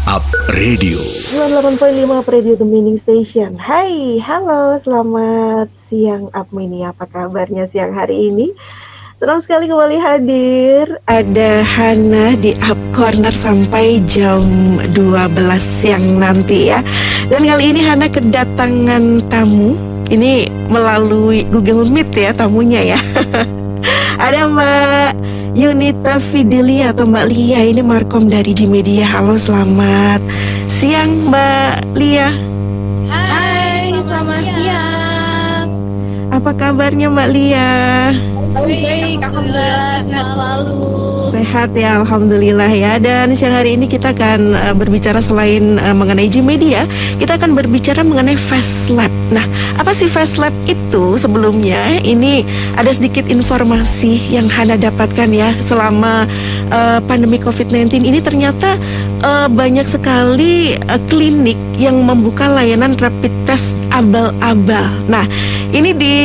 Up Radio. 98.5 Radio The Meaning Station. Hai, halo, selamat siang Upmini. Apa kabarnya siang hari ini? Senang sekali kembali hadir. Ada Hana di Up Corner sampai jam 12 siang nanti ya. Dan kali ini Hana kedatangan tamu. Ini melalui Google Meet ya tamunya ya. Ada Mbak Yunita Fidelia atau Mbak Lia. Ini Markom dari Gmedia. Halo, selamat siang Mbak Lia. Hai, selamat siang. Apa kabarnya Mbak Lia? Baik, alhamdulillah sehat selalu. Sehat ya, alhamdulillah ya. Dan siang hari ini kita akan berbicara selain mengenai Gmedia, kita akan berbicara mengenai Fast Lab. Nah, apa sih Fast Lab itu? Sebelumnya ini ada sedikit informasi yang Hana dapatkan ya selama pandemi COVID-19 ini. Ternyata banyak sekali klinik yang membuka layanan rapid test abal-abal. Nah, ini di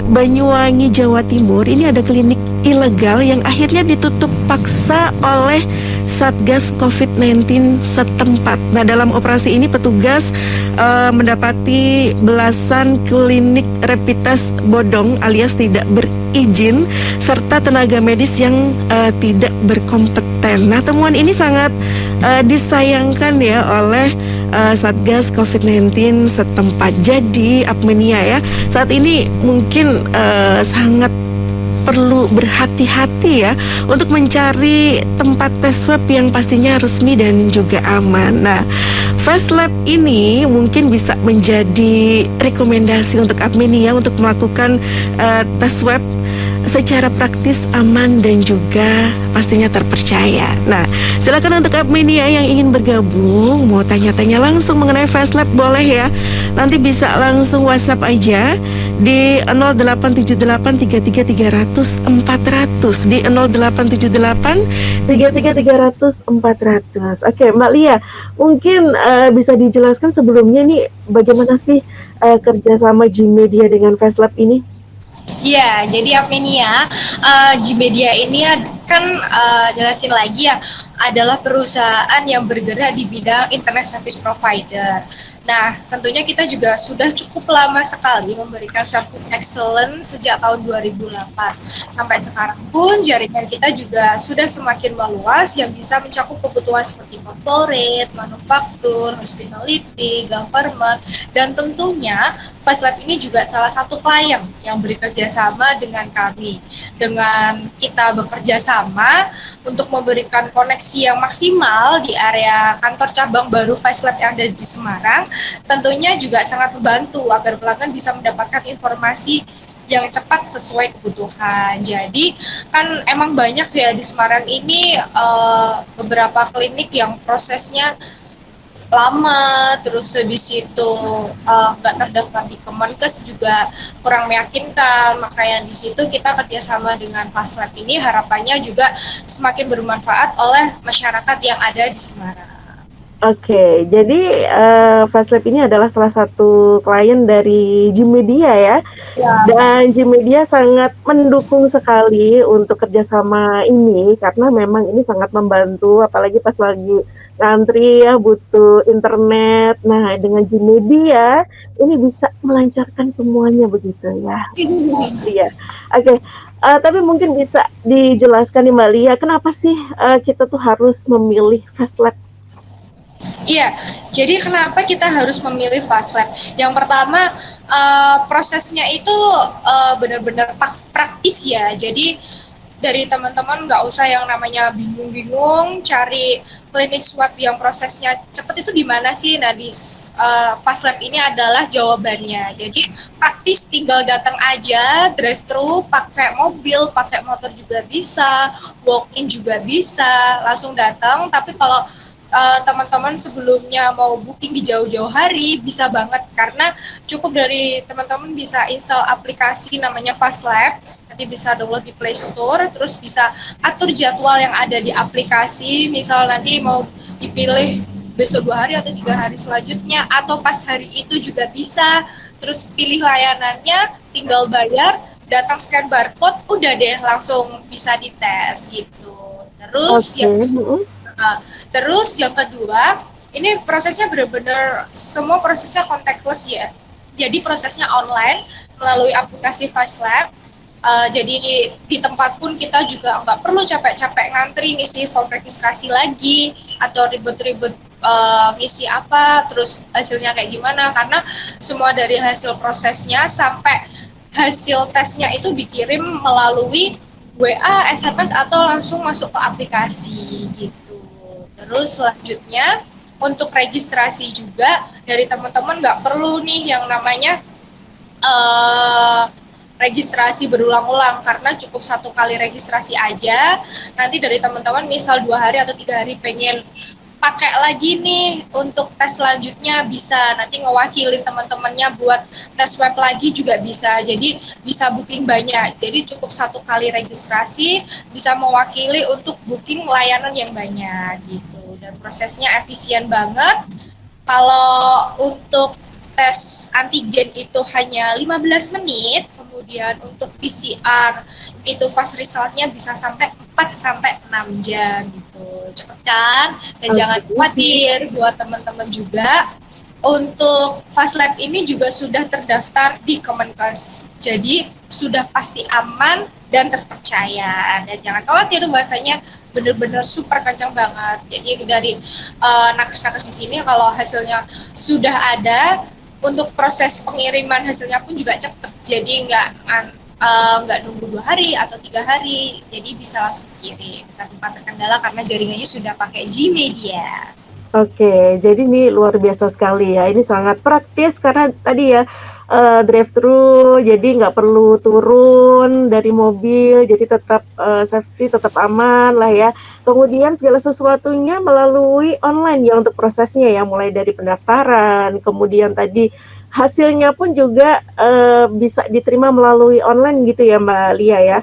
Banyuwangi, Jawa Timur, ini ada klinik ilegal yang akhirnya ditutup paksa oleh Satgas COVID-19 setempat. Nah, dalam operasi ini petugas mendapati belasan klinik rapid test bodong alias tidak berizin serta tenaga medis yang tidak berkompeten. Nah, temuan ini sangat disayangkan ya oleh Satgas COVID-19 setempat. Jadi, Apmenia ya, saat ini mungkin sangat perlu berhati-hati ya untuk mencari tempat tes swab yang pastinya resmi dan juga aman. Nah, Fast Lab ini mungkin bisa menjadi rekomendasi untuk Apmenia untuk melakukan tes swab secara praktis, aman dan juga pastinya terpercaya. Nah, silakan untuk Apmenia yang ingin bergabung, mau tanya-tanya langsung mengenai Fast Lab boleh ya. Nanti bisa langsung WhatsApp aja di 087833300400 di 087833300400. Oke, Mbak Lia, mungkin bisa dijelaskan sebelumnya nih bagaimana sih kerjasama Gmedia dengan Fast Lab ini? Ya, jadi Apmenia, Gmedia ini kan jelasin lagi ya, adalah perusahaan yang bergerak di bidang internet service provider. Nah, tentunya kita juga sudah cukup lama sekali memberikan service excellent sejak tahun 2008. Sampai sekarang pun jaringan kita juga sudah semakin meluas yang bisa mencakup kebutuhan seperti corporate, manufaktur, hospitality, government, dan tentunya Fast Lab ini juga salah satu klien yang bekerja sama dengan kami. Dengan kita bekerja sama untuk memberikan koneksi yang maksimal di area kantor cabang baru Fast Lab yang ada di Semarang, tentunya juga sangat membantu agar pelanggan bisa mendapatkan informasi yang cepat sesuai kebutuhan. Jadi kan emang banyak ya di Semarang ini beberapa klinik yang prosesnya lama, terus habis itu nggak terdaftar di Kemenkes juga kurang meyakinkan. Makanya di situ kita kerjasama dengan Fast Lab ini harapannya juga semakin bermanfaat oleh masyarakat yang ada di Semarang. Oke, jadi Fast Lab ini adalah salah satu klien dari Gmedia ya. Dan Gmedia sangat mendukung sekali untuk kerjasama ini karena memang ini sangat membantu, apalagi pas lagi ngantri ya butuh internet. Nah, dengan Gmedia ini bisa melancarkan semuanya begitu ya. Iya, oke. Tapi mungkin bisa dijelaskan nih Mbak Lia, kenapa sih kita tuh harus memilih Fast Lab? Iya, jadi kenapa kita harus memilih Fast Lab? Yang pertama, prosesnya itu benar-benar praktis ya. Jadi dari teman-teman nggak usah yang namanya bingung-bingung cari klinik swab yang prosesnya cepat itu di mana sih. Nah, di Fast Lab ini adalah jawabannya. Jadi praktis, tinggal datang aja, drive thru, pakai mobil, pakai motor juga bisa, walk in juga bisa, langsung datang. Tapi kalau teman-teman sebelumnya mau booking di jauh-jauh hari bisa banget, karena cukup dari teman-teman bisa install aplikasi namanya Fast Lab, nanti bisa download di Play Store, terus bisa atur jadwal yang ada di aplikasi, misal nanti mau dipilih besok 2 hari atau 3 hari selanjutnya atau pas hari itu juga bisa, terus pilih layanannya, tinggal bayar, datang scan barcode, udah deh langsung bisa dites gitu. Terus yang kedua ini prosesnya benar-benar semua prosesnya contactless ya. Jadi prosesnya online melalui aplikasi FastLab. Jadi di tempat pun kita juga nggak perlu capek-capek ngantri ngisi form registrasi lagi atau ribet-ribet ngisi apa, terus hasilnya kayak gimana, karena semua dari hasil prosesnya sampai hasil tesnya itu dikirim melalui WA, SMS atau langsung masuk ke aplikasi gitu. Terus selanjutnya untuk registrasi juga dari teman-teman nggak perlu nih yang namanya uh, registrasi berulang-ulang, karena cukup satu kali registrasi aja. Nanti dari teman-teman misal 2 hari atau 3 hari pengen pakai lagi nih untuk tes selanjutnya, bisa nanti ngewakilin teman-temannya buat tes web lagi juga bisa. Jadi bisa booking banyak, jadi cukup satu kali registrasi bisa mewakili untuk booking layanan yang banyak gitu, dan prosesnya efisien banget. Kalau untuk tes antigen itu hanya 15 menit, kemudian untuk PCR itu fast resultnya bisa sampai 4 sampai 6 jam gitu. Cepet kan? Dan jangan khawatir buat teman-teman juga, untuk fast lab ini juga sudah terdaftar di Kemenkes. Jadi sudah pasti aman dan terpercaya. Dan jangan khawatir, bahasanya benar-benar super kencang banget. Jadi dari nakes-nakes di sini kalau hasilnya sudah ada, untuk proses pengiriman hasilnya pun juga cepat. Jadi nggak nunggu 2 hari atau 3 hari, jadi bisa langsung kirim tanpa terkendala karena jaringannya sudah pakai Gmedia. Oke, jadi ini luar biasa sekali ya. Ini sangat praktis karena tadi ya drive thru, jadi nggak perlu turun dari mobil, jadi tetap safety, tetap aman lah ya. Kemudian segala sesuatunya melalui online ya untuk prosesnya ya, mulai dari pendaftaran, kemudian tadi hasilnya pun juga bisa diterima melalui online gitu ya Mbak Lia ya.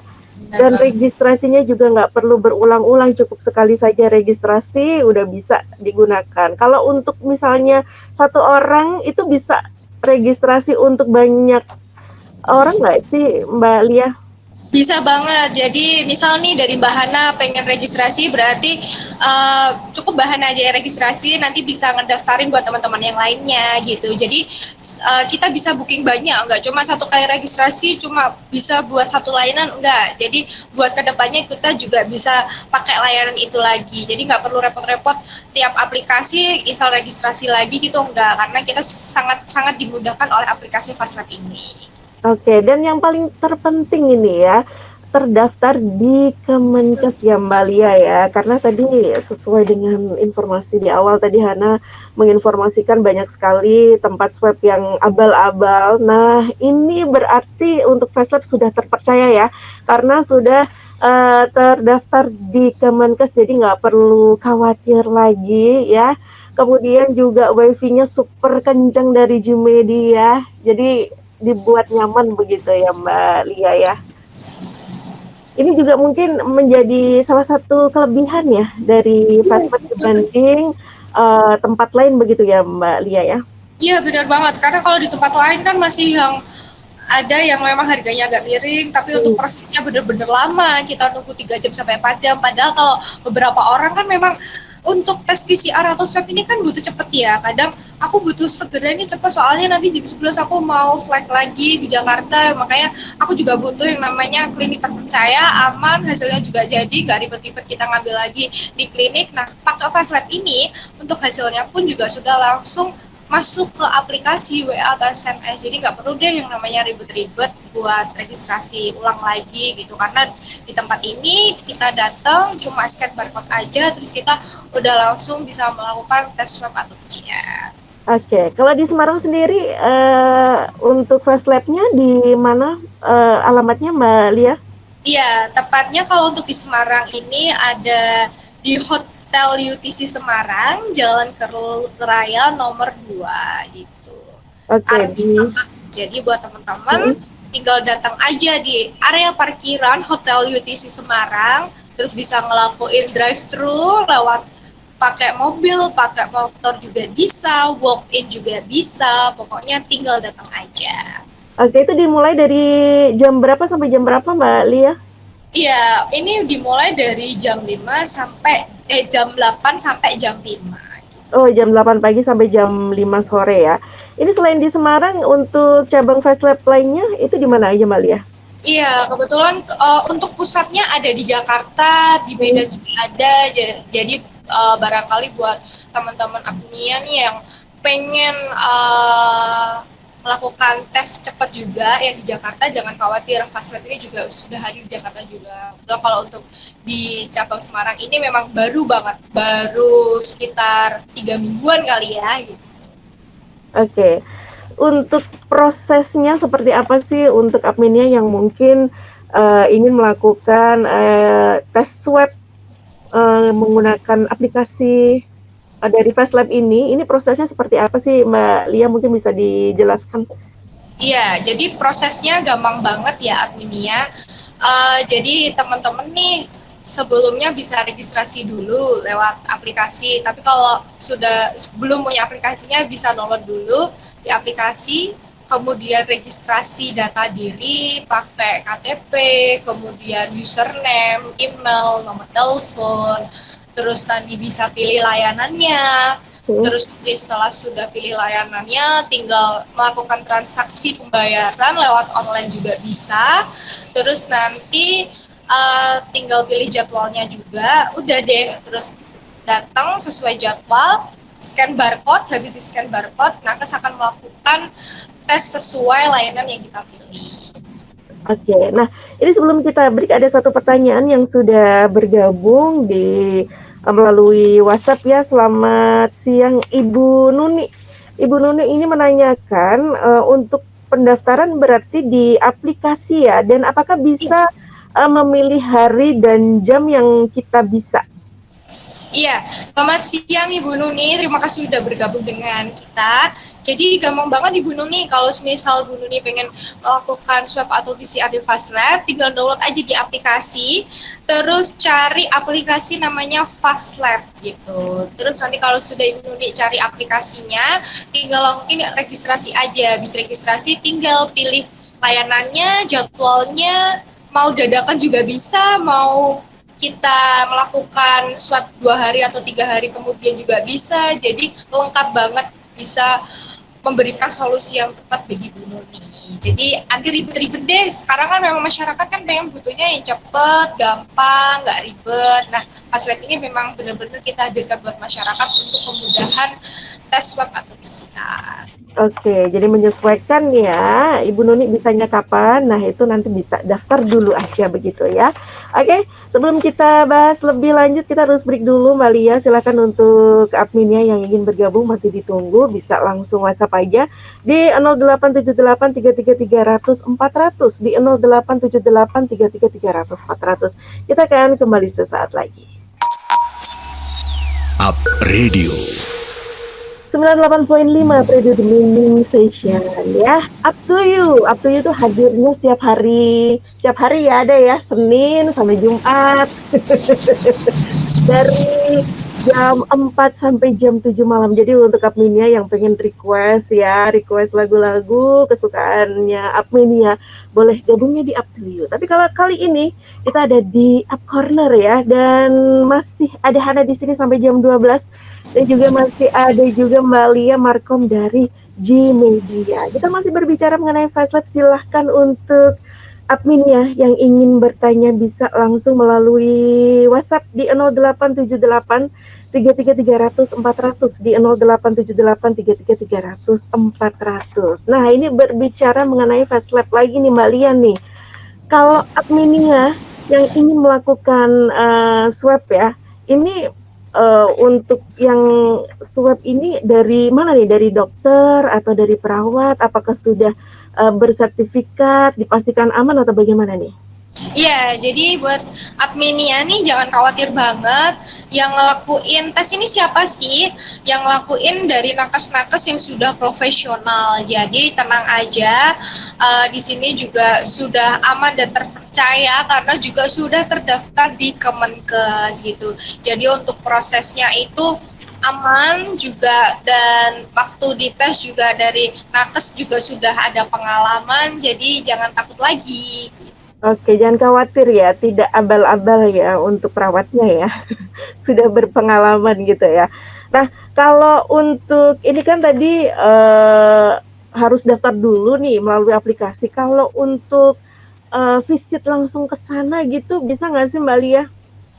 Dan registrasinya juga nggak perlu berulang-ulang, cukup sekali saja registrasi udah bisa digunakan. Kalau untuk misalnya satu orang itu bisa registrasi untuk banyak orang nggak sih Mbak Lia? Bisa banget. Jadi misal nih dari Mbak Hana pengen registrasi, berarti cukup Mbak Hana aja registrasi, nanti bisa ngedaftarin buat teman-teman yang lainnya gitu. Jadi kita bisa booking banyak, nggak cuma satu kali registrasi, cuma bisa buat satu layanan, enggak. Jadi buat kedepannya kita juga bisa pakai layanan itu lagi. Jadi nggak perlu repot-repot tiap aplikasi install registrasi lagi gitu, enggak. Karena kita sangat dimudahkan oleh aplikasi FastLab ini. Oke, dan yang paling terpenting ini ya, terdaftar di Kemenkes ya Mbak Lia ya, karena tadi sesuai dengan informasi di awal tadi Hana menginformasikan banyak sekali tempat swab yang abal-abal. Nah, ini berarti untuk FastLab sudah terpercaya ya, karena sudah terdaftar di Kemenkes, jadi nggak perlu khawatir lagi ya. Kemudian juga wifi-nya super kencang dari Gmedia, jadi dibuat nyaman begitu ya Mbak Lia ya. Ini juga mungkin menjadi salah satu kelebihan ya dari FastLab dibanding tempat lain begitu ya Mbak Lia ya. Iya benar banget, karena kalau di tempat lain kan masih yang ada yang memang harganya agak miring, tapi untuk prosesnya benar-benar lama, kita nunggu 3 jam sampai 4 jam. Padahal kalau beberapa orang kan memang untuk tes PCR atau swab ini kan butuh cepet ya. Kadang aku butuh segera ini cepet, soalnya nanti jam 11 aku mau flight lagi di Jakarta. Makanya aku juga butuh yang namanya klinik terpercaya, aman, hasilnya juga jadi, nggak ribet-ribet kita ngambil lagi di klinik. Nah, pakai FastLab ini untuk hasilnya pun juga sudah langsung masuk ke aplikasi WA atau SMS, jadi nggak perlu deh yang namanya ribet-ribet buat registrasi ulang lagi gitu, karena di tempat ini kita datang cuma scan barcode aja, terus kita udah langsung bisa melakukan tes swab atau PCR. Oke, kalau di Semarang sendiri untuk FastLab-nya di mana alamatnya Mbak Lia? Iya, tepatnya kalau untuk di Semarang ini ada di Hotel UTC Semarang, Jalan Kerul Raya nomor 2 gitu. Oke, Jadi buat teman-teman tinggal datang aja di area parkiran Hotel UTC Semarang, terus bisa ngelakuin drive-thru lewat pakai mobil, pakai motor juga bisa, walk-in juga bisa, pokoknya tinggal datang aja. Oke, itu dimulai dari jam berapa sampai jam berapa Mbak Lia? Iya, ini dimulai dari jam 8 sampai jam 5. Oh, jam 8 pagi sampai jam 5 sore ya. Ini selain di Semarang, untuk cabang Fast Lab lainnya itu di mana aja, Mbak Lia? Iya, kebetulan untuk pusatnya ada di Jakarta, di Hmm. Medan juga ada. Jadi barangkali buat teman-teman apnia nih yang pengen melakukan tes cepat juga yang di Jakarta, jangan khawatir, Fast Lab ini juga sudah hadir di Jakarta juga. Kebetulan kalau untuk di cabang Semarang ini memang baru banget, baru sekitar 3 mingguan kali ya. Gitu. Oke. Untuk prosesnya seperti apa sih untuk adminnya yang mungkin ingin melakukan tes swab menggunakan aplikasi dari Fast Lab ini prosesnya seperti apa sih, Mbak Lia? Mungkin bisa dijelaskan? Iya, jadi prosesnya gampang banget ya adminnya. Jadi teman-teman nih sebelumnya bisa registrasi dulu lewat aplikasi. Tapi kalau sudah belum punya aplikasinya bisa download dulu di aplikasi, kemudian registrasi data diri pakai KTP, kemudian username, email, nomor telepon, terus nanti bisa pilih layanannya. Hmm. Terus setelah sudah pilih layanannya, tinggal melakukan transaksi pembayaran lewat online juga bisa. Terus nanti tinggal pilih jadwalnya juga, udah deh. Terus datang sesuai jadwal, scan barcode, habis di scan barcode, nakes akan melakukan tes sesuai layanan yang kita pilih. Oke, nah ini sebelum kita break ada satu pertanyaan yang sudah bergabung di melalui WhatsApp ya. Selamat siang Ibu Nuni. Ibu Nuni ini menanyakan untuk pendaftaran berarti di aplikasi ya, dan apakah bisa memilih hari dan jam yang kita bisa? Iya, selamat siang Ibu Nuni. Terima kasih sudah bergabung dengan kita. Jadi gampang banget Ibu Nuni, kalau misal Ibu Nuni pengen melakukan swab atau PCR di Fast Lab, tinggal download aja di aplikasi, terus cari aplikasi namanya Fast Lab gitu. Terus nanti kalau sudah Ibu Nuni cari aplikasinya, tinggal langsung registrasi aja. Bisa registrasi, tinggal pilih layanannya, jadwalnya, mau dadakan juga bisa, mau kita melakukan swab 2 hari atau 3 hari kemudian juga bisa. Jadi lengkap banget, bisa memberikan solusi yang tepat bagi Bu Nuni. Jadi anti ribet-ribet deh. Sekarang kan memang masyarakat kan pengen butuhnya yang cepet, gampang, nggak ribet. Nah, Fast Lab ini memang benar-benar kita hadirkan buat masyarakat untuk kemudahan tes swab atau PCR. Oke, jadi menyesuaikan ya, Ibu Nuni bisanya kapan, nah itu nanti bisa daftar dulu aja begitu ya. Oke, sebelum kita bahas lebih lanjut, kita harus break dulu Mbak Lia, silakan untuk adminnya yang ingin bergabung masih ditunggu, bisa langsung WhatsApp aja di 087833300400, di 087833300400. Kita akan kembali sesaat lagi. Up Radio 98.5 Radio The Morning Station ya. Up to you tuh hadirnya setiap hari ya, ada ya, Senin sampai Jumat. Dari jam 4 sampai jam 7 malam. Jadi untuk adminnya yang pengen request lagu-lagu kesukaannya adminnya, boleh gabungnya di Up to You. Tapi kalau kali ini kita ada di Up Corner ya, dan masih ada Hana di sini sampai jam 12. Dan juga masih ada juga Mbak Lia Markom dari G Media. Kita masih berbicara mengenai Fast Lab. Silahkan untuk adminnya yang ingin bertanya bisa langsung melalui WhatsApp di 0878 33300 400, di 0878 33300 400. Nah, ini berbicara mengenai Fast Lab lagi nih Mbak Lia nih. Kalau adminnya yang ingin melakukan swab ya, ini untuk yang swab ini dari mana nih? Dari dokter atau dari perawat? Apakah sudah bersertifikat, dipastikan aman atau bagaimana nih? Iya, jadi buat adminnya nih jangan khawatir banget. Yang ngelakuin tes ini siapa sih? Yang ngelakuin dari nakes-nakes yang sudah profesional. Jadi tenang aja, di sini juga sudah aman dan terpercaya karena juga sudah terdaftar di Kemenkes gitu. Jadi untuk prosesnya itu aman juga, dan waktu dites juga dari nakes juga sudah ada pengalaman. Jadi jangan takut lagi. Oke, jangan khawatir ya, tidak abal-abal ya untuk perawatnya ya. Sudah berpengalaman gitu ya. Nah, kalau untuk ini kan tadi harus daftar dulu nih melalui aplikasi. Kalau untuk visit langsung ke sana gitu, bisa nggak sih Mbak Lia?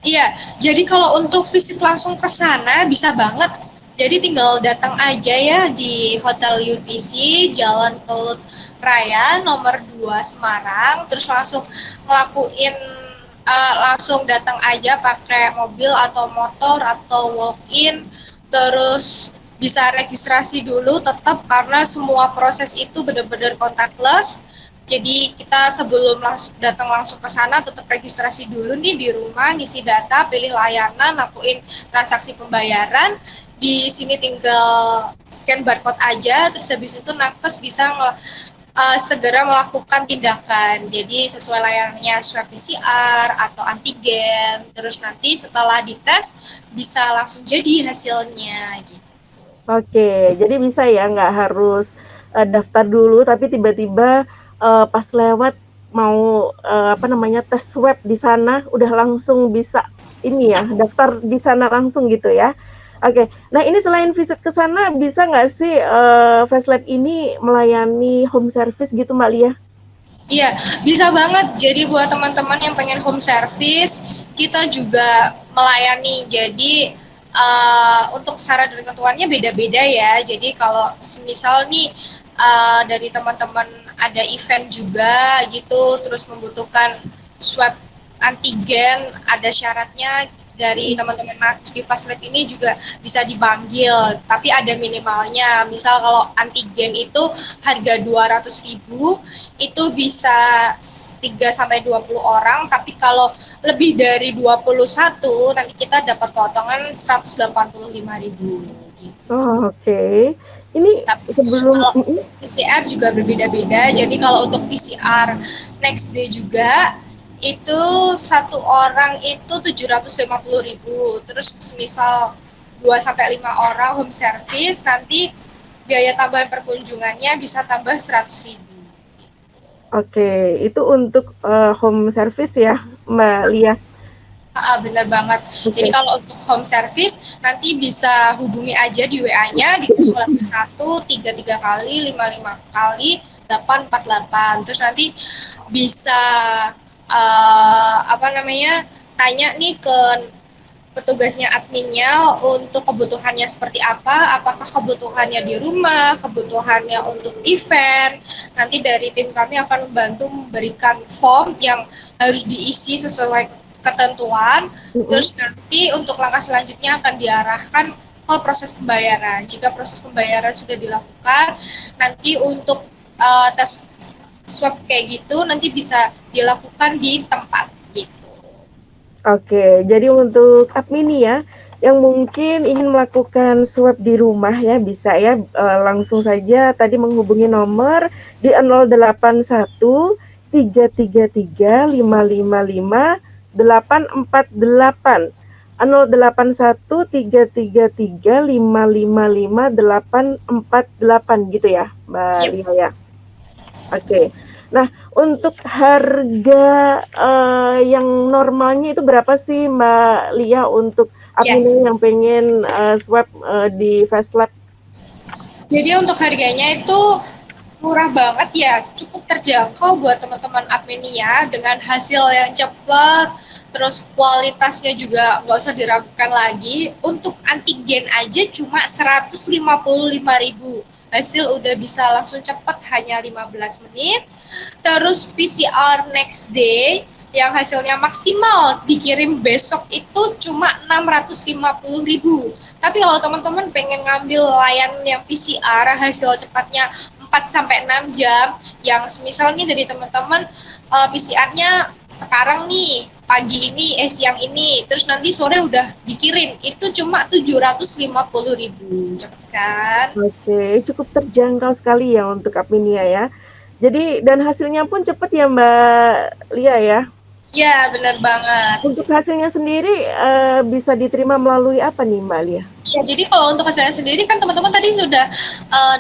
Iya, jadi kalau untuk visit langsung ke sana bisa banget. Jadi tinggal datang aja ya di Hotel UTC Jalan Kelut Raya nomor 2 Semarang, terus langsung ngelakuin langsung datang aja pakai mobil atau motor atau walk in, terus bisa registrasi dulu tetap karena semua proses itu benar-benar contactless. Jadi kita sebelum datang langsung ke sana tetap registrasi dulu nih di rumah, ngisi data, pilih layanan, lakuin transaksi pembayaran. Di sini tinggal scan barcode aja, terus habis itu nakes bisa segera melakukan tindakan. Jadi sesuai layarnya swab PCR atau antigen, terus nanti setelah dites bisa langsung jadi hasilnya gitu. Oke, jadi bisa ya nggak harus daftar dulu, tapi tiba-tiba pas lewat mau apa namanya tes swab di sana, udah langsung bisa ini ya daftar di sana langsung gitu ya. Oke, nah ini selain visit ke sana, bisa nggak sih Fastlab ini melayani home service gitu Mbak Lia? Iya, bisa banget. Jadi buat teman-teman yang pengen home service, kita juga melayani. Jadi untuk syarat dan ketentuannya beda-beda ya. Jadi kalau misal nih dari teman-teman ada event juga gitu, terus membutuhkan swab antigen, ada syaratnya dari teman-teman nakes di Faslab ini juga bisa dipanggil, tapi ada minimalnya. Misal kalau antigen itu harga 200.000, itu bisa 3 sampai 20 orang, tapi kalau lebih dari 21 nanti kita dapat potongan 185.000 gitu. Oh, oke. Ini Tapi sebelum kalau PCR juga berbeda-beda. Jadi kalau untuk PCR next day juga itu satu orang itu 750.000. Terus misal 2 sampai 5 orang home service nanti biaya tambahan perkunjungannya bisa tambah 100.000. oke, itu untuk home service ya Mbak Lia. Benar banget. Jadi Oke. kalau untuk home service nanti bisa hubungi aja di WA-nya di 081 33 kali 55 kali 848. Terus nanti bisa apa namanya tanya nih ke petugasnya adminnya untuk kebutuhannya seperti apa, apakah kebutuhannya di rumah, kebutuhannya untuk event. Nanti dari tim kami akan membantu memberikan form yang harus diisi sesuai ketentuan, Mm-mm. terus nanti untuk langkah selanjutnya akan diarahkan ke proses pembayaran. Jika proses pembayaran sudah dilakukan, nanti untuk tes swab kayak gitu nanti bisa dilakukan di tempat gitu. Oke, jadi untuk admin nih ya, yang mungkin ingin melakukan swab di rumah ya, bisa ya langsung saja tadi menghubungi nomor di 081 333 555 848. 081 333 555 848 gitu ya, Mbak Yep. Lia ya. Oke. Nah, untuk harga yang normalnya itu berapa sih Mbak Lia untuk Yes. admin yang pengen swab di Fastlab? Jadi untuk harganya itu murah banget ya, cukup terjangkau buat teman-teman adminia dengan hasil yang cepat, terus kualitasnya juga nggak usah diragukan lagi. Untuk antigen aja cuma 155.000. Hasil udah bisa langsung cepat hanya 15 menit. Terus PCR next day yang hasilnya maksimal dikirim besok itu cuma 650.000. Tapi kalau teman-teman pengen ngambil layanan yang PCR hasil cepatnya 4 sampai 6 jam yang misalnya dari teman-teman PCR-nya sekarang nih pagi ini siang ini terus nanti sore udah dikirim itu cuma 750.000 cepet kan. Oke, cukup terjangkau sekali ya untuk adminnya ya. Jadi dan hasilnya pun cepat ya Mbak Lia ya. Ya benar banget. Untuk hasilnya sendiri bisa diterima melalui apa nih Mbak Lia? Ya, jadi kalau untuk hasilnya sendiri kan teman-teman tadi sudah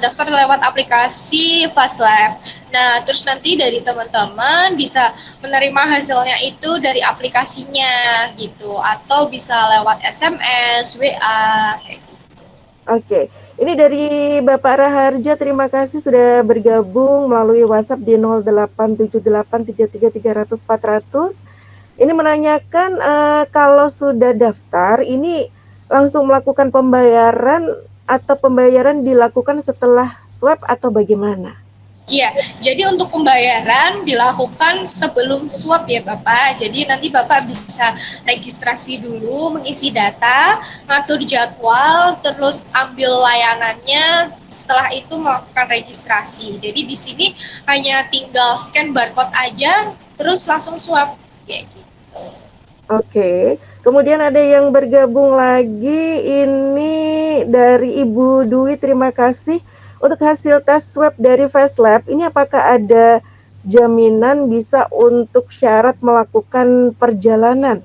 daftar lewat aplikasi FastLab. Nah, terus nanti dari teman-teman bisa menerima hasilnya itu dari aplikasinya gitu, atau bisa lewat SMS, WA, kayak gitu. Oke, ini dari Bapak Raharja, terima kasih sudah bergabung melalui WhatsApp di 0878333400. Ini menanyakan kalau sudah daftar, ini langsung melakukan pembayaran atau pembayaran dilakukan setelah swab atau bagaimana? Iya, jadi untuk pembayaran dilakukan sebelum swab ya Bapak. Jadi nanti Bapak bisa registrasi dulu, mengisi data, ngatur jadwal, terus ambil layanannya. Setelah itu melakukan registrasi. Jadi di sini hanya tinggal scan barcode aja, terus langsung swab kayak gitu. Oke, kemudian ada yang bergabung lagi, ini dari Ibu Dwi, terima kasih. Untuk hasil tes swab dari FaceLab, ini apakah ada jaminan bisa untuk syarat melakukan perjalanan?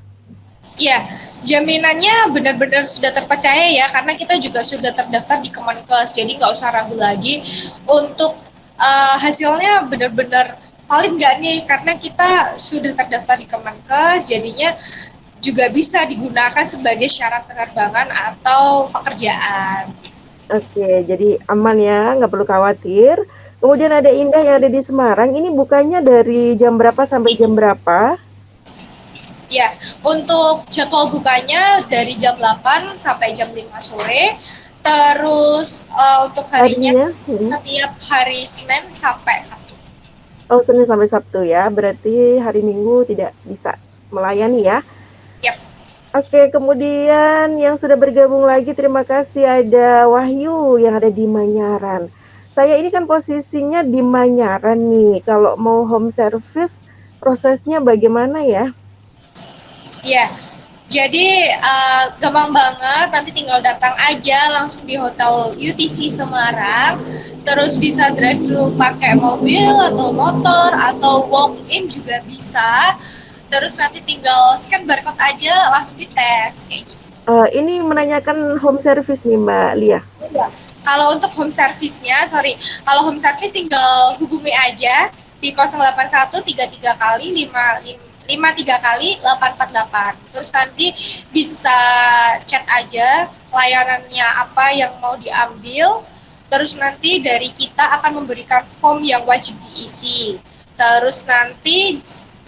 Iya, jaminannya benar-benar sudah terpercaya ya, karena kita juga sudah terdaftar di Kemenkes, jadi nggak usah ragu lagi untuk hasilnya benar-benar valid nggak nih, karena kita sudah terdaftar di Kemenkes, jadinya juga bisa digunakan sebagai syarat penerbangan atau pekerjaan. Oke, jadi aman ya, nggak perlu khawatir. Kemudian ada Indah yang ada di Semarang, ini bukanya dari jam berapa sampai jam berapa? Ya, untuk jadwal bukanya dari jam 8 sampai jam 5 sore. Terus untuk harinya Harinya? setiap hari Senin sampai Sabtu. Oh, Senin sampai Sabtu ya, berarti hari Minggu tidak bisa melayani ya. Yap. Oke, kemudian yang sudah bergabung lagi, terima kasih, ada Wahyu yang ada di Manyaran. Saya ini kan posisinya di Manyaran nih, kalau mau home service prosesnya bagaimana ya? Ya, jadi gampang banget, nanti tinggal datang aja langsung di Hotel UTC Semarang, terus bisa drive thru pakai mobil atau motor atau walk in juga bisa. Terus nanti tinggal scan barcode aja langsung dites kayak gitu. Ini menanyakan home service nih Mbak Lia. Kalau untuk home service-nya, sorry, kalau home service tinggal hubungi aja di 08133 kali 53 kali 848. Terus nanti bisa chat aja layanannya apa yang mau diambil. Terus nanti dari kita akan memberikan form yang wajib diisi. Terus nanti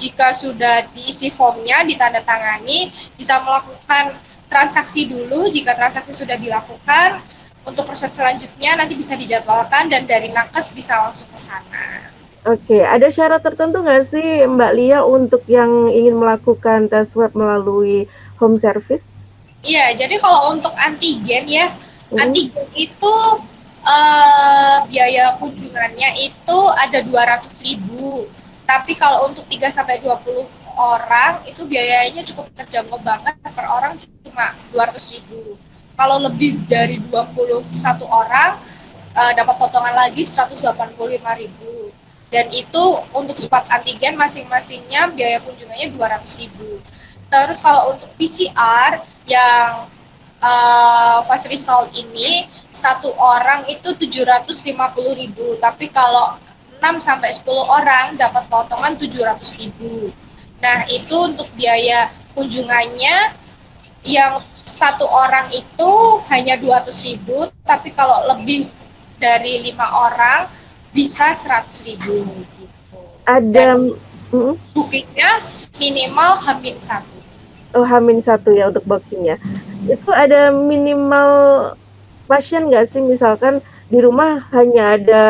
jika sudah diisi formnya, ditandatangani, bisa melakukan transaksi dulu. Jika transaksi sudah dilakukan, untuk proses selanjutnya nanti bisa dijadwalkan dan dari nakes bisa langsung ke sana. Oke, ada syarat tertentu nggak sih Mbak Lia untuk yang ingin melakukan tes swab melalui home service? Iya, jadi kalau untuk antigen ya, antigen itu biaya kunjungannya itu ada 200.000. Tapi kalau untuk 3 sampai 20 orang itu biayanya cukup terjangkau banget, per orang cuma 200.000. Kalau lebih dari 21 orang dapat potongan lagi 185.000. Dan itu untuk swab antigen masing-masingnya biaya kunjungannya 200.000. Terus kalau untuk PCR yang fast result ini satu orang itu 750.000, tapi kalau 6 sampai 10 orang dapat potongan 700.000. Nah, itu untuk biaya kunjungannya yang satu orang itu hanya 200.000, tapi kalau lebih dari 5 orang bisa 100.000 gitu. Ada Dan bookingnya minimal H-1. oh, H-1 ya untuk bookingnya. Itu ada minimal pasien nggak sih, misalkan di rumah hanya ada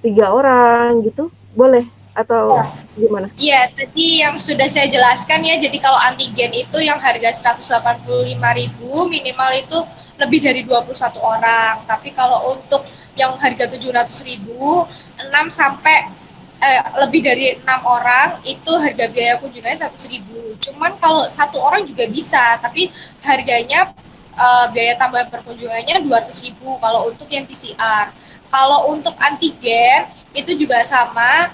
3 orang gitu, boleh atau gimana? Iya, tadi yang sudah saya jelaskan ya, jadi kalau antigen itu yang harga 185.000 minimal itu lebih dari 21 orang. Tapi kalau untuk yang harga 700.000, 6 sampai lebih dari 6 orang itu harga biaya kunjungannya 100.000. Cuman kalau satu orang juga bisa, tapi harganya biaya tambahan perkunjungannya 200.000 kalau untuk yang PCR. Kalau untuk antigen itu juga sama,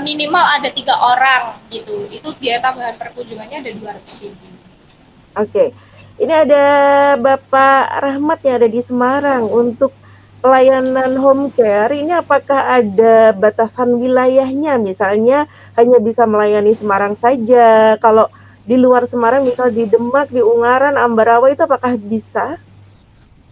minimal ada 3 orang gitu. Itu biaya tambahan perkunjungannya ada 200.000. Oke, ini ada Bapak Rahmat yang ada di Semarang. Untuk pelayanan home care, ini apakah ada batasan wilayahnya? Misalnya hanya bisa melayani Semarang saja. Kalau di luar Semarang, misal di Demak, di Ungaran, Ambarawa, itu apakah bisa?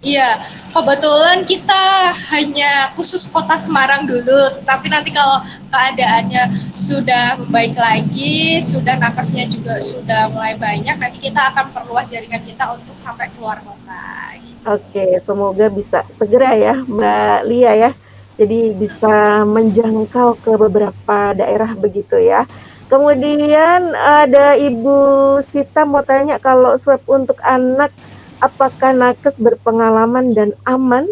Iya, kebetulan kita hanya khusus kota Semarang dulu, tapi nanti kalau keadaannya sudah membaik lagi, sudah nakesnya juga sudah mulai banyak, nanti kita akan perluas jaringan kita untuk sampai keluar kota. Oke, semoga bisa segera ya Mbak Lia ya. Jadi bisa menjangkau ke beberapa daerah begitu ya. Kemudian ada Ibu Sita mau tanya kalau swab untuk anak apakah nakes berpengalaman dan aman?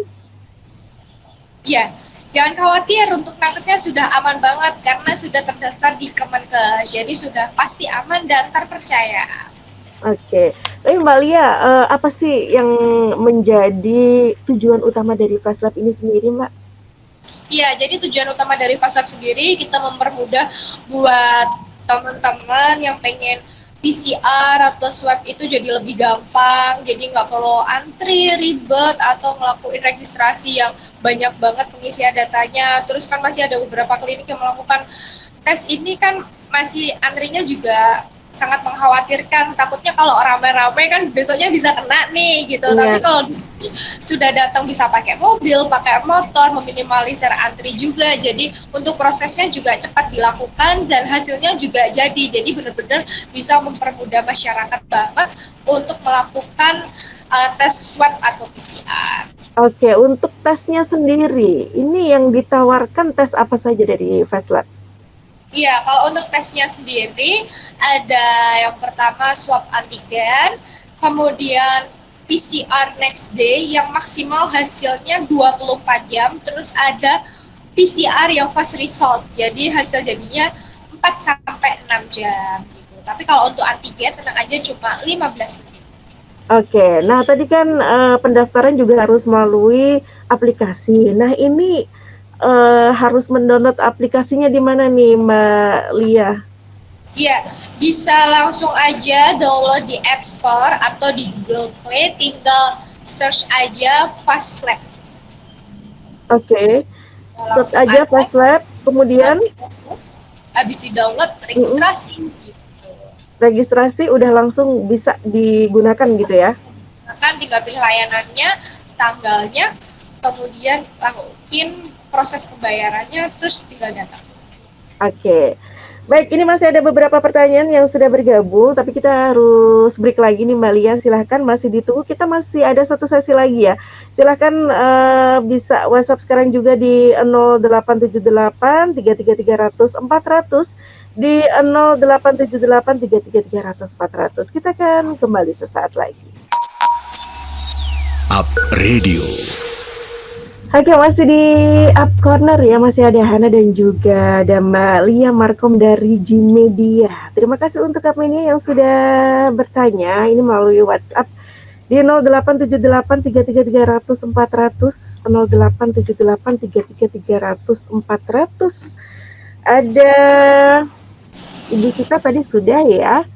Iya, jangan khawatir untuk nakesnya sudah aman banget karena sudah terdaftar di Kemenkes, jadi sudah pasti aman dan terpercaya. Oke, tapi Mbak Lia, apa sih yang menjadi tujuan utama dari Fast Lab ini sendiri, Mbak? Iya, jadi tujuan utama dari FastLab sendiri kita mempermudah buat teman-teman yang pengen PCR atau swab itu jadi lebih gampang, jadi nggak perlu antri ribet atau ngelakuin registrasi yang banyak banget pengisian datanya. Terus kan masih ada beberapa klinik yang melakukan tes ini kan masih antrinya juga sangat mengkhawatirkan, takutnya kalau ramai-ramai kan besoknya bisa kena nih gitu. Tapi Iya. kalau sudah datang bisa pakai mobil, pakai motor, meminimalisir antri juga. Jadi untuk prosesnya juga cepat dilakukan dan hasilnya juga jadi. Jadi benar-benar bisa mempermudah masyarakat banget untuk melakukan tes swab atau PCR. Oke, untuk tesnya sendiri, ini yang ditawarkan tes apa saja dari Fast Lab? Iya, kalau untuk tesnya sendiri ada yang pertama swab antigen, kemudian PCR next day yang maksimal hasilnya 24 jam, terus ada PCR yang fast result. Jadi hasil jadinya 4 sampai 6 jam gitu. Tapi kalau untuk antigen tenang aja cuma 15 menit. Oke, nah tadi kan pendaftaran juga harus melalui aplikasi. Nah ini harus mendownload aplikasinya di mana nih Mbak Lia? Iya, bisa langsung aja download di App Store atau di Google Play, tinggal search aja Fast Lab. Oke, search Langsung aja ada, Fast Lab, kemudian habis di-download registrasi gitu. registrasi udah langsung bisa digunakan gitu ya? Kan tinggal pilih layanannya, tanggalnya, kemudian lakuin proses pembayarannya, terus tinggal datang. Oke. Baik, ini masih ada beberapa pertanyaan yang sudah bergabung, tapi kita harus break lagi nih Mbak Lia. Silahkan masih ditunggu, kita masih ada satu sesi lagi ya. Silahkan bisa WhatsApp sekarang juga di 0878 33300 400 di 0878 33300 400. Kita akan kembali sesaat lagi. Up Radio. Oke, masih di Up Corner ya, masih ada Hana dan juga ada Mbak Lia Markom dari Gmedia. Terima kasih untuk Kak Mini yang sudah bertanya, ini melalui WhatsApp di 0878 33300 400, 0878 33300 400. Ada Ibu Sita tadi sudah ya.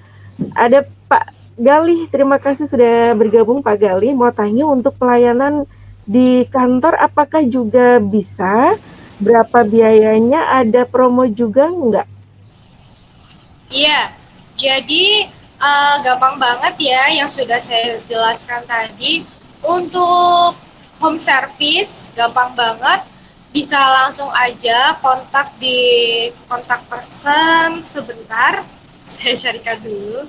Ada Pak Galih, terima kasih sudah bergabung Pak Galih. Mau tanya untuk pelayanan di kantor apakah juga bisa? Berapa biayanya? Ada promo juga enggak? Iya, jadi gampang banget ya yang sudah saya jelaskan tadi. Untuk home service gampang banget, bisa langsung aja kontak di kontak person sebentar. Saya carikan dulu.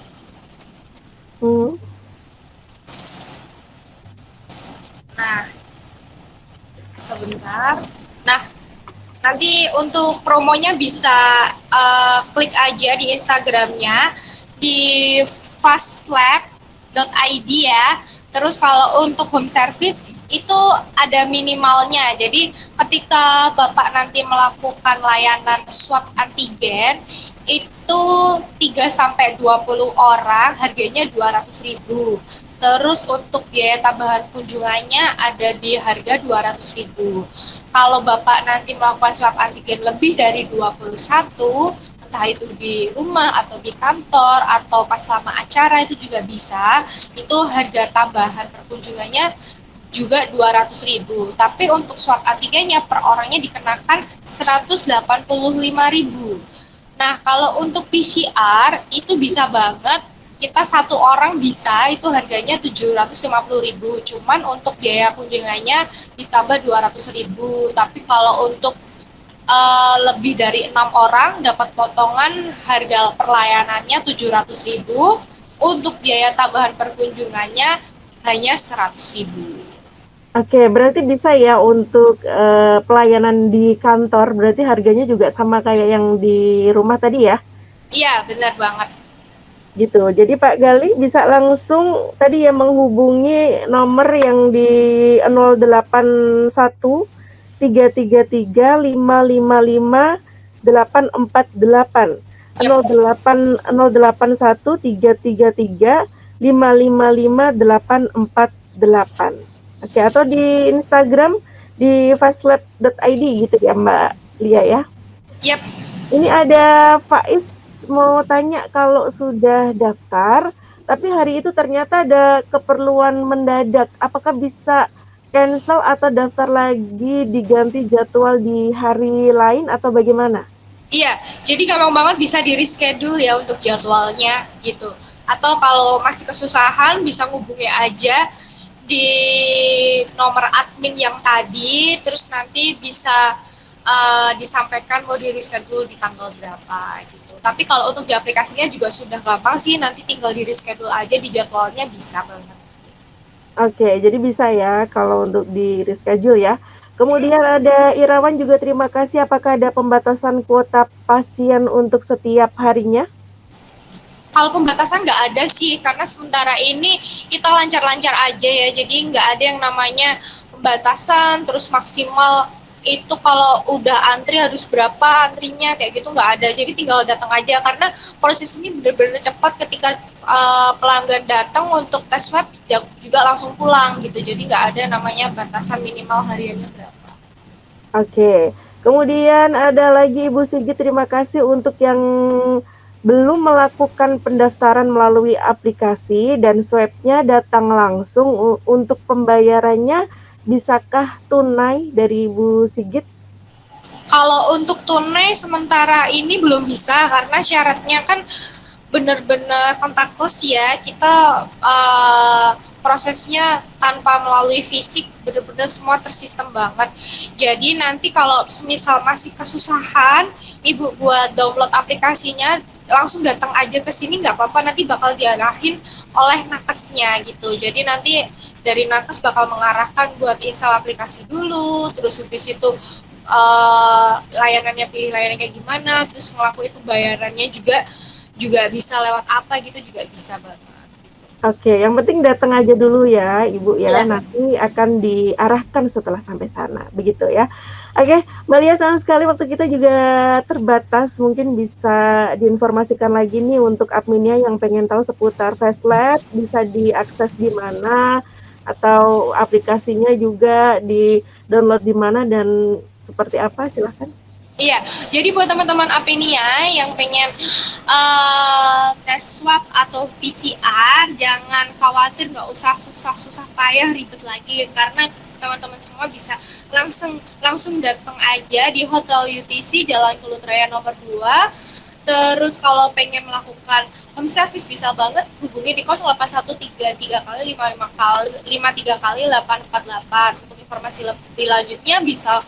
Nah, sebentar. Nah, nanti untuk promonya bisa klik aja di Instagramnya di fastlab.id ya. Terus kalau untuk home service itu ada minimalnya. Jadi ketika Bapak nanti melakukan layanan swab antigen itu 3 sampai 20 orang harganya 200.000. Terus untuk biaya tambahan kunjungannya ada di harga 200.000. Kalau Bapak nanti melakukan swab antigen lebih dari 21, entah itu di rumah atau di kantor atau pas selama acara itu juga bisa, itu harga tambahan perkunjungannya juga 200.000. Tapi untuk swab antigennya per orangnya dikenakan 185.000. Nah, kalau untuk PCR itu bisa banget kita satu orang bisa itu harganya 750.000, cuman untuk biaya kunjungannya ditambah 200.000. Tapi kalau untuk lebih dari 6 orang dapat potongan harga perlayanannya 700.000, untuk biaya tambahan perkunjungannya hanya 100.000. Oke, berarti bisa ya untuk pelayanan di kantor, berarti harganya juga sama kayak yang di rumah tadi ya? Iya, benar banget. Gitu. Jadi Pak Gali bisa langsung tadi ya menghubungi nomor yang di 081 333 555 848. 081 333 555 848. Oke, atau di Instagram di fastlab.id gitu ya Mbak Lia ya. Yap. Ini ada Faiz mau tanya, kalau sudah daftar tapi hari itu ternyata ada keperluan mendadak, apakah bisa cancel atau daftar lagi diganti jadwal di hari lain atau bagaimana? Iya, jadi gampang banget bisa di reschedule ya untuk jadwalnya gitu. Atau kalau masih kesusahan bisa ngubungi aja di nomor admin yang tadi, terus nanti bisa disampaikan mau di reschedule di tanggal berapa gitu. Tapi kalau untuk di aplikasinya juga sudah gampang sih, nanti tinggal di reschedule aja di jadwalnya bisa banget. Oke, jadi bisa ya kalau untuk di reschedule ya. Kemudian ada Irawan juga, terima kasih. Apakah ada pembatasan kuota pasien untuk setiap harinya? Kalau pembatasan nggak ada sih, karena sementara ini kita lancar-lancar aja ya, jadi nggak ada yang namanya pembatasan terus maksimal itu kalau udah antri harus berapa antrinya kayak gitu, nggak ada. Jadi tinggal datang aja, karena proses ini benar-benar cepat. Ketika pelanggan datang untuk tes swab juga langsung pulang gitu, jadi nggak ada namanya batasan minimal hariannya berapa. Oke, kemudian ada lagi Ibu Sigit, terima kasih untuk yang belum melakukan pendaftaran melalui aplikasi dan swabnya datang langsung. Untuk pembayarannya bisakah tunai dari Ibu Sigit? Kalau untuk tunai sementara ini belum bisa, karena syaratnya kan benar-benar contactless ya, kita prosesnya tanpa melalui fisik, benar-benar semua tersistem banget. Jadi nanti kalau misal masih kesusahan ibu buat download aplikasinya, langsung datang aja ke sini nggak apa-apa, nanti bakal diarahin oleh nakesnya gitu. Jadi nanti dari nakes bakal mengarahkan buat install aplikasi dulu, terus habis itu layanannya, pilih layanannya gimana, terus ngelakuin pembayarannya juga bisa lewat apa gitu, juga bisa banget. Oke, yang penting datang aja dulu ya Ibu ya, Ya. nanti akan diarahkan setelah sampai sana, begitu ya. Oke, Mbak Lia, sayang sekali waktu kita juga terbatas, mungkin bisa diinformasikan lagi nih untuk adminnya yang pengen tahu seputar FastLab, bisa diakses di mana, atau aplikasinya juga di-download di mana dan seperti apa, silahkan. Iya, jadi buat teman-teman Apenia yang pengen tes swab atau PCR, jangan khawatir, nggak usah susah-susah payah ribet lagi, karena teman-teman semua bisa langsung datang aja di Hotel UTC Jalan Kelut Raya nomor 2. Terus kalau pengen melakukan home service bisa banget hubungi di 0813 kali 55 kali 848. Untuk informasi lebih lanjutnya bisa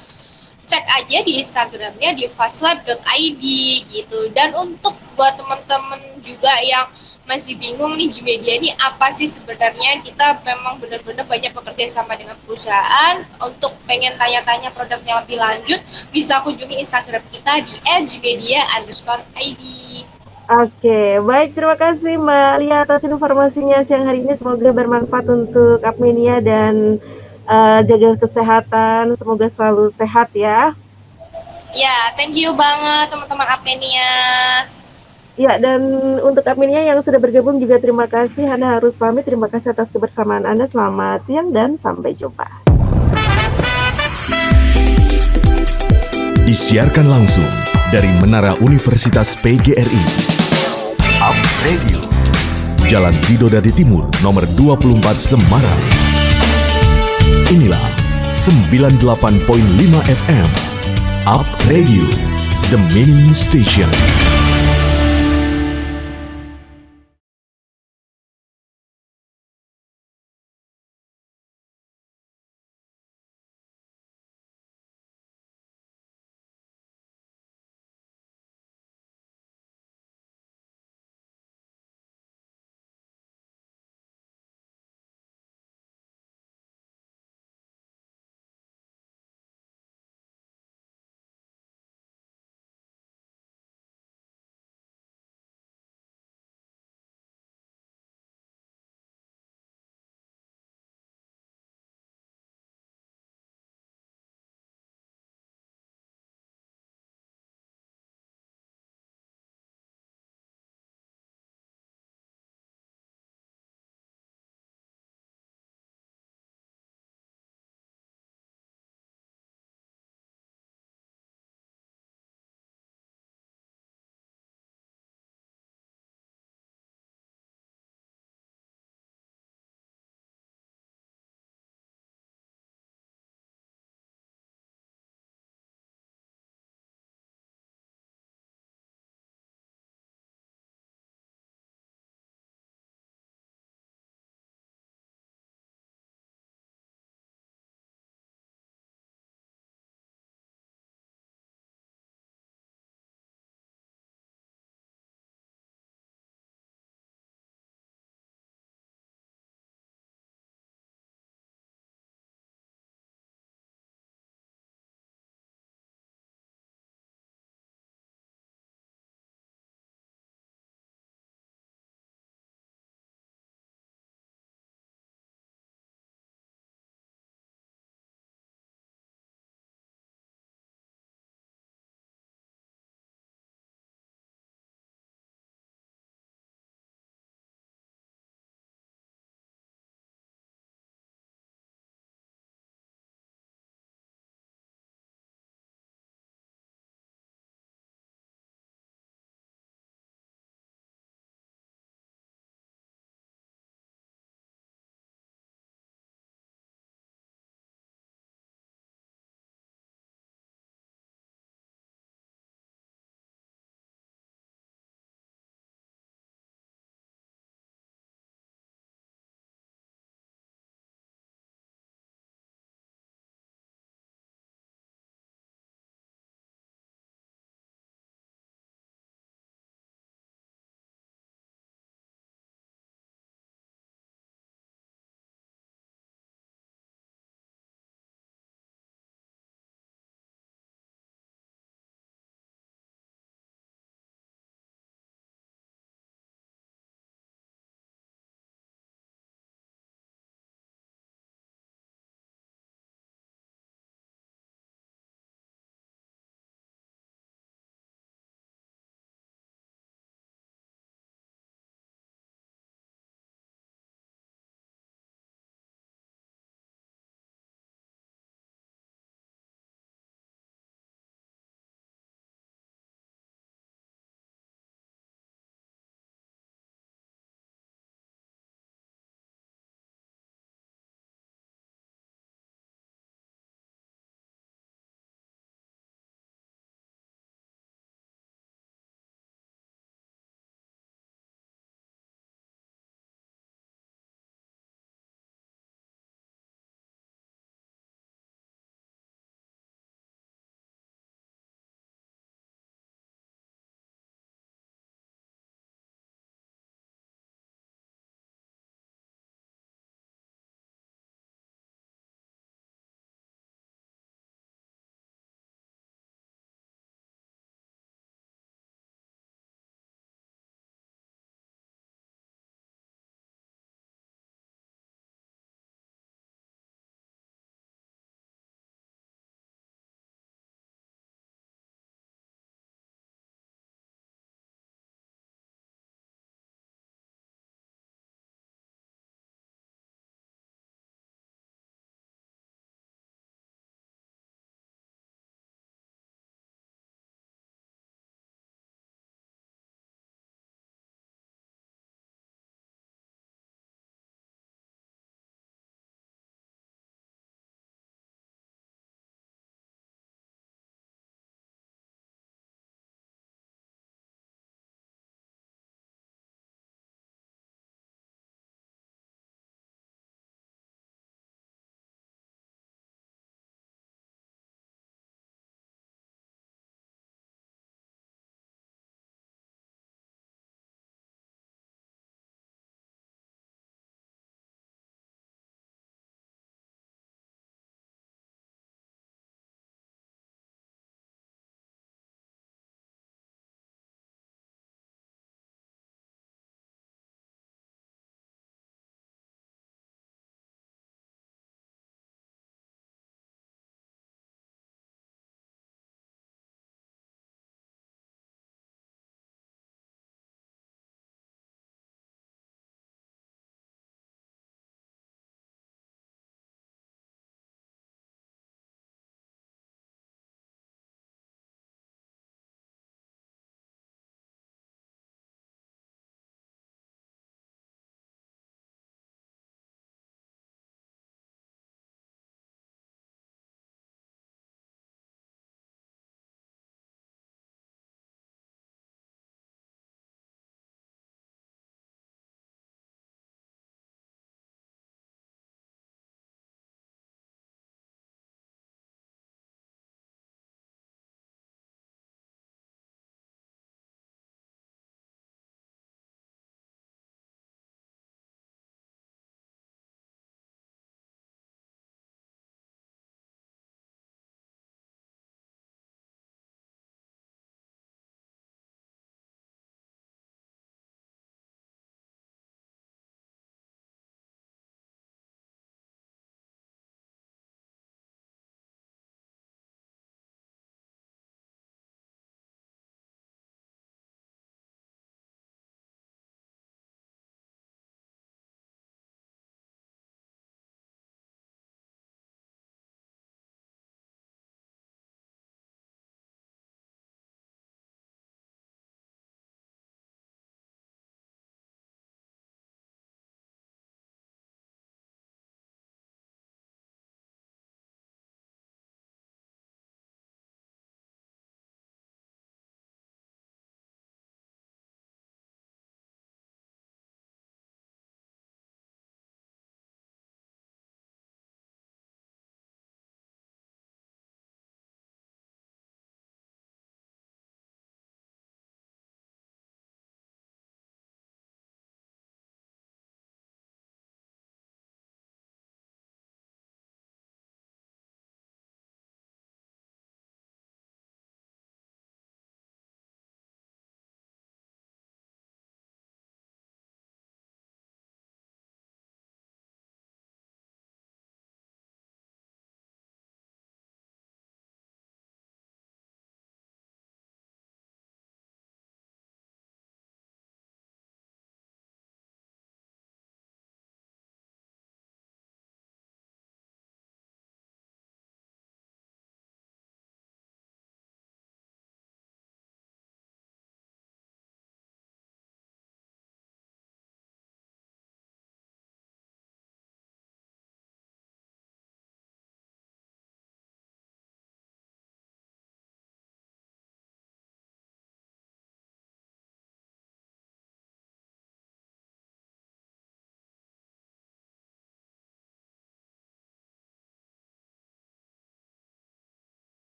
cek aja di Instagramnya di fastlab.id gitu. Dan untuk buat teman-teman juga yang masih bingung nih, Gmedia ini apa sih sebenarnya, kita memang benar-benar banyak bekerja sama dengan perusahaan. Untuk pengen tanya-tanya produknya lebih lanjut, bisa kunjungi Instagram kita di @gmedia_id. Oke, baik, terima kasih Mbak Lia atas informasinya siang hari ini. Semoga bermanfaat untuk Apmenia dan jaga kesehatan, semoga selalu sehat ya. Ya, thank you banget teman-teman Apmenia. Ya, dan untuk Apmenia yang sudah bergabung juga terima kasih. Anda harus pamit, terima kasih atas kebersamaan Anda. Selamat siang dan sampai jumpa. Disiarkan langsung dari Menara Universitas PGRI. Up Radio. Jalan Sidodadi Timur, nomor 24 Semarang. Inilah 98.5 FM. Up Radio, the Mini Station.